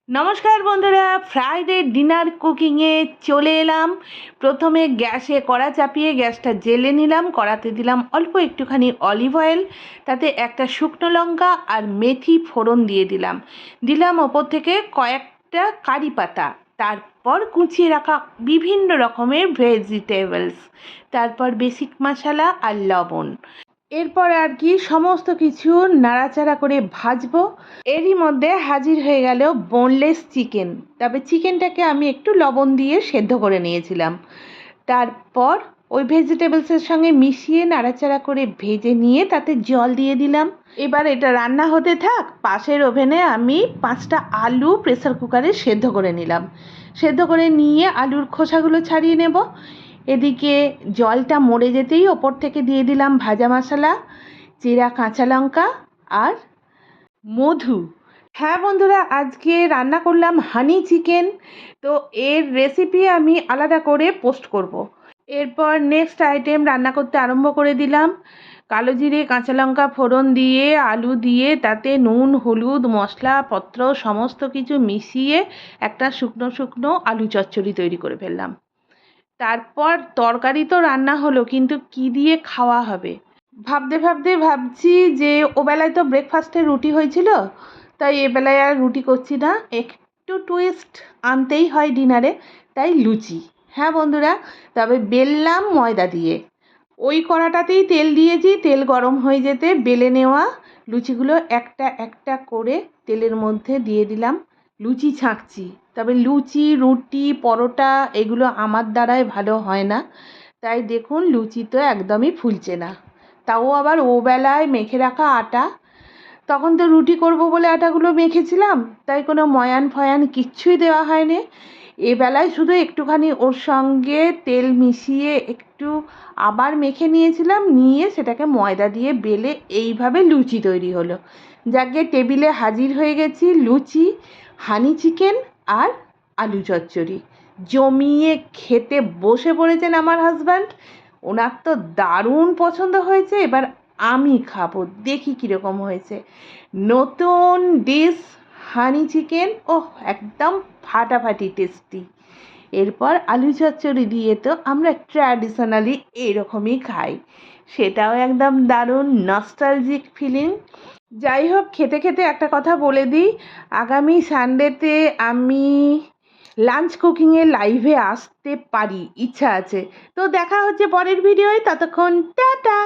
নমস্কার বন্ধুরা, Friday dinner কুকিংয়ে চলে এলাম। প্রথমে গ্যাসে কড়া চাপিয়ে গ্যাসটা জ্বেলে নিলাম। কড়াতে দিলাম অল্প একটুখানি অলিভ অয়েল, তাতে একটা শুকনো লঙ্কা আর মেথি ফোড়ন দিয়ে দিলাম ওপর থেকে কয়েকটা কারি পাতা, তারপর কুচিয়ে রাখা বিভিন্ন রকমের ভেজিটেবলস, তারপর বেসিক মশলা আর লবণ। এরপর আর কি সমস্ত কিছু নাড়াচাড়া করে ভাজবো। এরই মধ্যে হাজির হয়ে গেল বোনলেস চিকেন। তবে চিকেনটাকে আমি একটু লবণ দিয়ে সেদ্ধ করে নিয়েছিলাম। তারপর ওই ভেজিটেবলসের সঙ্গে মিশিয়ে নাড়াচাড়া করে ভেজে নিয়ে তাতে জল দিয়ে দিলাম। এবার এটা রান্না হতে থাক। পাশের ওভেনে আমি 5টা আলু প্রেসার কুকারে সেদ্ধ করে নিলাম। সেদ্ধ করে নিয়ে আলুর খোসাগুলো ছাড়িয়ে নেব। এদিকে জলটা মরে যেতেই ওপর থেকে দিয়ে দিলাম ভাজা মশলা, চিরা কাঁচা লঙ্কা আর মধু। হ্যাঁ বন্ধুরা, আজকে রান্না করলাম হানি চিকেন। তো এর রেসিপি আমি আলাদা করে পোস্ট করব। এরপর নেক্সট আইটেম রান্না করতে আরম্ভ করে দিলাম। কালো জিরে কাঁচা লঙ্কা ফোড়ন দিয়ে আলু দিয়ে তাতে নুন হলুদ মশলাপত্র সমস্ত কিছু মিশিয়ে একটা শুকনো শুকনো আলু চচ্চড়ি তৈরি করে ফেললাম। তারপর তরকারি তো রান্না হলো, কিন্তু কি দিয়ে খাওয়া হবে ভাবতে ভাবতে ভাবছি যে ওবেলায় তো ব্রেকফাস্টে রুটি হয়েছিল, তাই এবেলায় আর রুটি করছি না, একটু টুইস্ট আনতেই হয় ডিনারে, তাই লুচি। হ্যাঁ বন্ধুরা, তবে বেললাম ময়দা দিয়ে। ওই কড়াটাতেই তেল দিয়েছি, তেল গরম হয়ে যেতে বেলে নেওয়া লুচিগুলো একটা একটা করে তেলের মধ্যে দিয়ে দিলাম। লুচি ছাঁকছি। তবে লুচি রুটি পরোটা এগুলো আমার দ্বারাই ভালো হয় না, তাই দেখুন লুচি তো একদমই ফুলছে না। তাও আবার ওবেলায় মেখে রাখা আটা, তখন তো রুটি করব বলে আটাগুলো মেখেছিলাম, তাই কোনো ময়ান ফয়ান কিচ্ছুই দেওয়া হয়নি। এবেলায় শুধু একটুখানি ওর সঙ্গে তেল মিশিয়ে একটু আবার মেখে নিয়েছিলাম, নিয়ে সেটাকে ময়দা দিয়ে বেলে এইভাবে লুচি তৈরি হলো। যাকে টেবিলে হাজির হয়ে গেছি লুচি, হানি চিকেন আর আলু চচ্চড়ি। জমিয়ে খেতে বসে পড়েছেন আমার হাজব্যান্ড। ওনার তো দারুণ পছন্দ হয়েছে। এবার আমি খাবো, দেখি কীরকম হয়েছে। নতুন ডিশ হানি চিকেন, ওহ একদম ফাটাফাটি টেস্টি। এরপর আলু চচ্চড়ি দিয়ে তো আমরা ট্র্যাডিশনালি এরকমই খাই, সেটাও একদম দারুণ নস্টালজিক ফিলিং। যাই হোক, খেতে খেতে একটা কথা বলে দিই, আগামী সানডেতে আমি লাঞ্চ কুকিংয়ে লাইভে আসতে পারি, ইচ্ছা আছে। তো দেখা হচ্ছে পরের ভিডিওয়, ততক্ষণ টাটা।